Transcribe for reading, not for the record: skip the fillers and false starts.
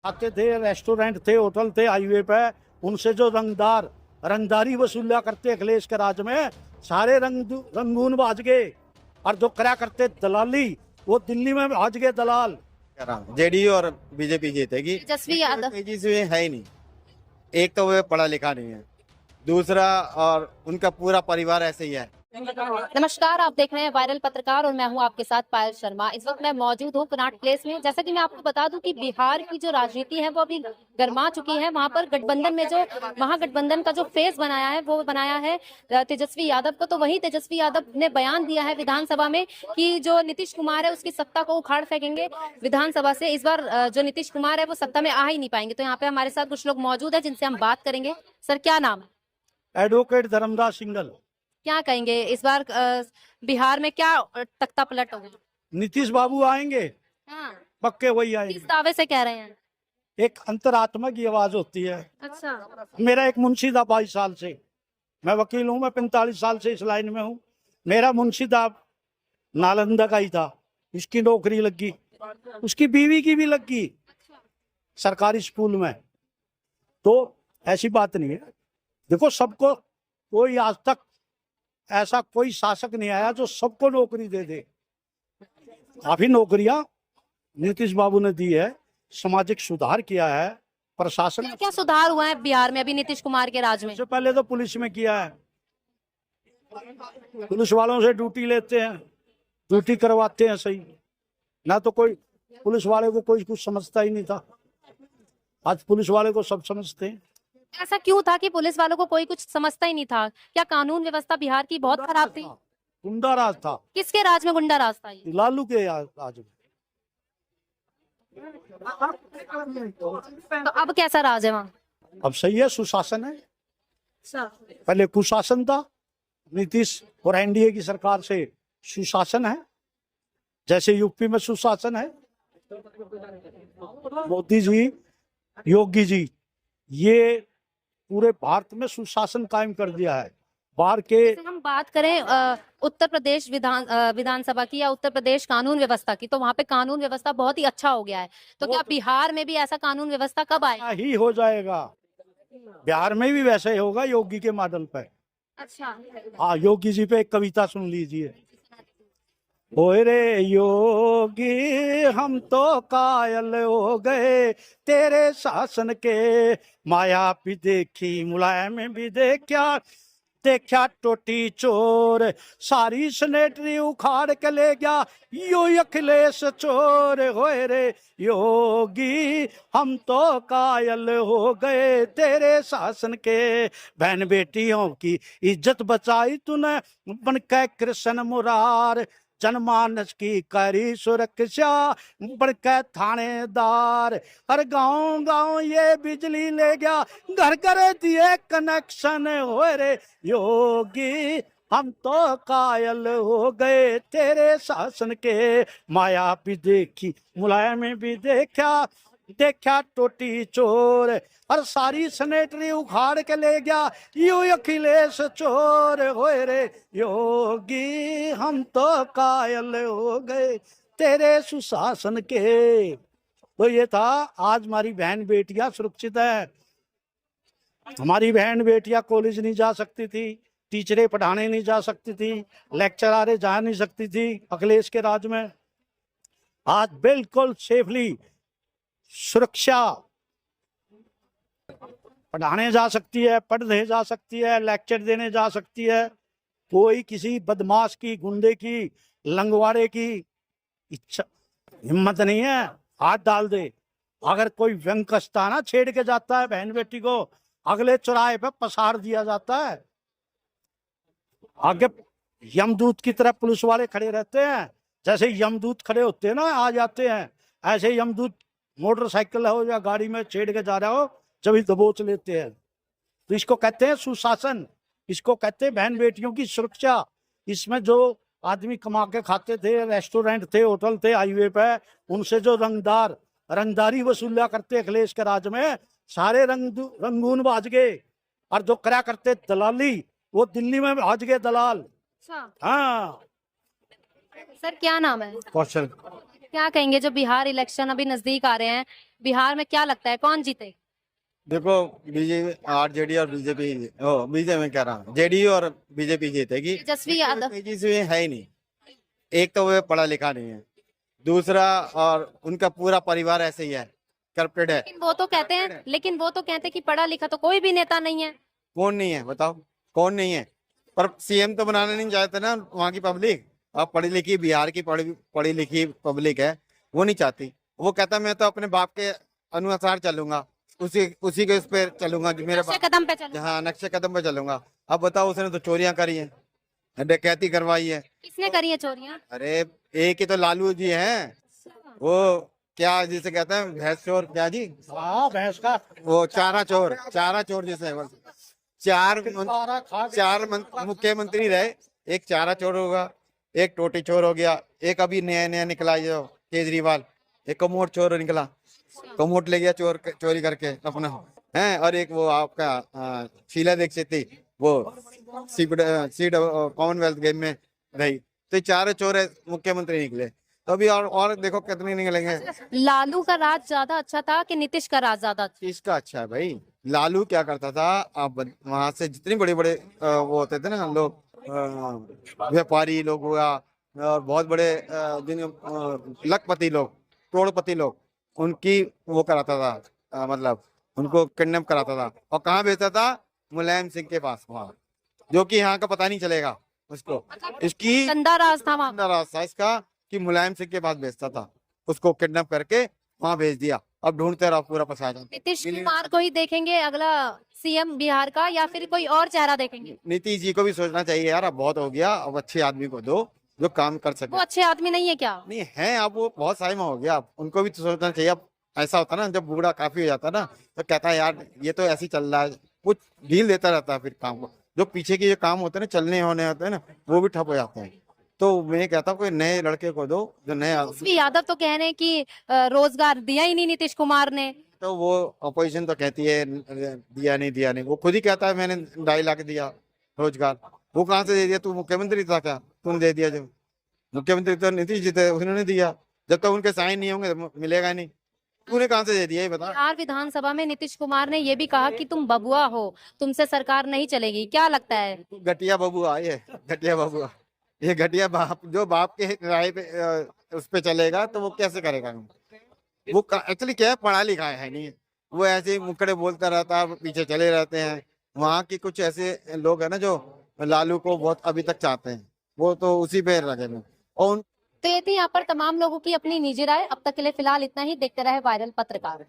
खाते थे, रेस्टोरेंट थे, होटल थे हाईवे पे, उनसे जो रंगदारी वसूला करते अखिलेश के राज में, सारे रंगून भाज गए। और जो करा करते दलाली, वो दिल्ली में भाज गए दलाल। जेडीयू और बीजेपी जीतेगी। तेजस्वी यादव तेजी से है ही नहीं। एक तो वो पढ़ा लिखा नहीं है, दूसरा और उनका पूरा परिवार ऐसे ही है। नमस्कार, आप देख रहे हैं वायरल पत्रकार और मैं हूं आपके साथ पायल शर्मा। इस वक्त मैं मौजूद हूं कनॉट प्लेस में। जैसा कि मैं आपको बता दूं कि बिहार की जो राजनीति है वो अभी गर्मा चुकी है। वहां पर गठबंधन में जो महागठबंधन का जो फेस बनाया है वो बनाया है तेजस्वी यादव को। तो वही तेजस्वी यादव ने बयान दिया है विधानसभा में कि जो नीतीश कुमार है उसकी सत्ता को उखाड़ फेंकेंगे विधानसभा से। इस बार जो नीतीश कुमार है वो सत्ता में आ ही नहीं पाएंगे। तो यहाँ पे हमारे साथ कुछ लोग मौजूद है जिनसे हम बात करेंगे। सर, क्या नाम है? एडवोकेट धर्मदास सिंघल। क्या कहेंगे इस बार बिहार में क्या तख्ता पलट होगा? नीतीश बाबू आएंगे, हाँ। पक्के वही किस आएंगे। दावे से कह रहे हैं? एक अंतरात्मा की आवाज होती है। अच्छा। मेरा एक मुंशी था 22 साल से, मैं वकील हूँ, मैं 45 साल से इस लाइन में हूँ। मेरा मुंशी था नालंदा का ही था, इसकी नौकरी लगी, उसकी बीवी की भी लगी सरकारी स्कूल में। तो ऐसी बात नहीं है। देखो, सबको, कोई आज तक ऐसा कोई शासक नहीं आया जो सबको नौकरी दे दे। काफी नौकरियां नीतीश बाबू ने दी है, सामाजिक सुधार किया है, प्रशासन। क्या क्या सुधार हुआ है बिहार में अभी नीतीश कुमार के राज में? सबसे पहले तो पुलिस में किया है, पुलिस वालों से ड्यूटी लेते हैं, ड्यूटी करवाते हैं सही। ना तो कोई पुलिस वाले को कोई कुछ समझता ही नहीं था, आज पुलिस वाले को सब समझते हैं। ऐसा क्यों था कि पुलिस वालों को कोई कुछ समझता ही नहीं था? क्या कानून व्यवस्था बिहार की बहुत खराब थी? गुंडा राज था। किसके राज में गुंडा राज था ये? लालू के राज में। तो अब कैसा राज है वहाँ? अब सही है, सुशासन है। पहले कुशासन था, नीतीश और एनडीए की सरकार से सुशासन है। जैसे यूपी में सुशासन है, मोदी जी, योगी जी, ये पूरे भारत में सुशासन कायम कर दिया है। बाहर के जैसे हम बात करें उत्तर प्रदेश विधानसभा की या उत्तर प्रदेश कानून व्यवस्था की, तो वहाँ पे कानून व्यवस्था बहुत ही अच्छा हो गया है। तो क्या बिहार में भी ऐसा कानून व्यवस्था कब आएगा? ही हो जाएगा, बिहार में भी वैसे ही होगा, योगी के मॉडल पे। अच्छा। हाँ, योगी जी पे एक कविता सुन लीजिए। ओए रे योगी, हम तो कायल हो गए तेरे शासन के, माया भी देखी मुलायम भी देखा टोटी चोर, सारी सनेटरी उखाड़ के ले गया यो अखिलेश चोर। होए रे योगी, हम तो कायल हो गए तेरे शासन के, बहन बेटियों की इज्जत बचाई तूने बन के कृष्ण मुरार, जनमानस की करी सुरक्षा बढ़कर थानेदार, हर गांव गांव ये बिजली ले गया, घर घर दिए कनेक्शन। हो रे योगी, हम तो कायल हो गए तेरे शासन के, माया भी देखी मुलायम भी देखा टोटी चोर, और सारी सनेटरी उखाड़ के ले गया यू अखिलेश चोर। होए रे योगी, हम तो कायल हो गए तेरे सुशासन के। तो ये था, आज हमारी बहन बेटियां सुरक्षित है। हमारी बहन बेटियां कॉलेज नहीं जा सकती थी, टीचरें पढ़ाने नहीं जा सकती थी, लेक्चरारे जा नहीं सकती थी अखिलेश के राज में। आज बिल्कुल सेफली सुरक्षा, पढ़ाने जा सकती है, पढ़ने जा सकती है, लेक्चर देने जा सकती है। कोई किसी बदमाश की, गुंडे की, लंगवाड़े की इच्छा हिम्मत नहीं है हाथ डाल दे। अगर कोई व्यंकस्ता ना छेड़ के जाता है बहन बेटी को, अगले चौराहे पे पसार दिया जाता है। आगे यमदूत की तरह पुलिस वाले खड़े रहते हैं, जैसे यमदूत खड़े होते हैं ना, आ जाते हैं, ऐसे यमदूत मोटरसाइकिल हो या गाड़ी में छेड़ के जा रहा हो जब ही दबोच लेते हैं। तो इसको कहते हैं सुशासन, इसको कहते हैं बहन बेटियों की सुरक्षा। इसमें जो आदमी कमा के खाते थे, रेस्टोरेंट थे, होटल थे हाईवे पे, उनसे जो रंगदारी वसूला करते अखिलेश के राज में, सारे रंगून भाज गए। और जो करा करते दलाली, वो दिल्ली में भाज गए दलाल। अच्छा। हाँ। सर, क्या नाम है? कौशल। क्या कहेंगे जो बिहार इलेक्शन अभी नजदीक आ रहे हैं, बिहार में क्या लगता है कौन जीते? देखो, बीजेपी, आरजेडी और बीजेपी, ओ बीजेपी में कह रहा हूँ, जेडीयू और बीजेपी जीतेगी। तेजस्वी यादव। तेजस्वी है ही नहीं। एक तो वो पढ़ा लिखा नहीं है, दूसरा और उनका पूरा परिवार ऐसे ही है, करप्टेड है। लेकिन वो तो कहते हैं कि पढ़ा लिखा तो कोई भी नेता नहीं है। कौन नहीं है बताओ, कौन नहीं है? पर सीएम तो बनाना नहीं चाहते ना वहाँ की पब्लिक। अब पढ़ी लिखी बिहार की पढ़ी लिखी पब्लिक है, वो नहीं चाहती। वो कहता मैं तो अपने बाप के अनुसार चलूंगा, उसी के उस पर चलूंगा जो मेरे नक्शे कदम पे चलो। हाँ, नक्शे कदम पे चलूंगा। अब बताओ, उसने तो चोरियां करी है, डकैती करवाई है। किसने करी है चोरियां? अरे एक ही तो लालू जी हैं, वो क्या जिसे कहते हैं भैंस चोर, क्या जी, हाँ भैंस का वो चारा चोर जिसे चार मुख्यमंत्री रहे। एक चारा चोर होगा, एक टोटी चोर हो गया, एक अभी नया निकला जो केजरीवाल, एक कमोट चोर निकला, कमोट ले गया चोरी करके अपना है। और एक वो आपका शीला दीक्षित थी, वो सीड कॉमनवेल्थ गेम में रही। तो ये चार चोर मुख्यमंत्री निकले। तो अभी और देखो कितने निकलेंगे। लालू का राज ज्यादा अच्छा था कि नीतीश का राज ज्यादा अच्छा? किसका अच्छा है भाई? लालू क्या करता था, आप वहां से जितने बड़े बड़े वो होते थे ना लोग, व्यापारी लोग हुआ और बहुत बड़े लखपति लोग, करोड़पति लोग, उनकी वो कराता था, मतलब उनको किडनैप कराता था। और कहाँ भेजता था? मुलायम सिंह के पास, वहाँ, जो कि यहाँ का पता नहीं चलेगा उसको। इसकी गंदा राज था वहाँ। गंदा राज था इसका कि मुलायम सिंह के पास भेजता था, उसको किडनैप करके वहाँ भेज दिया। अब ढूंढते रहो, पूरा पछा जाओ। नीतीश कुमार को ही देखेंगे अगला सीएम बिहार का, या फिर कोई और चेहरा देखेंगे? नीतीश जी को भी सोचना चाहिए यार, अब बहुत हो गया। अब अच्छे आदमी को दो जो काम कर सके। वो अच्छे आदमी नहीं है क्या? नहीं है, अब वो बहुत साइमा हो गया, अब उनको भी तो सोचना चाहिए। अब ऐसा होता ना, जब बूढ़ा काफी हो जाता ना, तो कहता है यार ये तो ऐसे ही चल रहा है, कुछ ढील देता रहता है। फिर काम को, जो पीछे के जो काम होते हैं ना, चलने होने होते हैं ना, वो भी ठप हो जाते हैं। तो मैं कहता हूँ कोई नए लड़के को दो, जो नए। तेजस्वी यादव तो कह रहे हैं कि रोजगार दिया ही नहीं नीतीश कुमार ने। तो वो अपोजिशन तो कहती है दिया नहीं। वो खुद ही कहता है मैंने 2.5 लाख दिया रोजगार। वो कहाँ से दे दिया? तू मुख्यमंत्री था क्या, तूने दे दिया? जो मुख्यमंत्री तो नीतीश जी थे, उन्होंने दिया। जब तक उनके साइन नहीं होंगे तो मिलेगा नहीं। तूने कहाँ से दे दिया ये बता। बिहार विधानसभा में नीतीश कुमार ने ये भी कहा कि तुम बबुआ हो, तुमसे सरकार नहीं चलेगी। क्या लगता है? घटिया बबुआ ये, घटिया बबुआ, ये घटिया बाप, जो बाप के राय पे उस पे चलेगा तो वो कैसे करेगा? वो एक्चुअली क्या है, पढ़ा लिखा है नहीं, वो ऐसे ही मुखड़े बोलता रहता है, पीछे चले रहते हैं। वहाँ के कुछ ऐसे लोग हैं ना जो लालू को बहुत अभी तक चाहते हैं, वो तो उसी पे लगे हैं। और तो ये थी यहाँ पर तमाम लोगों की अपनी निजी राय। अब तक के लिए फिलहाल इतना ही। देखते रहे वायरल पत्रकार।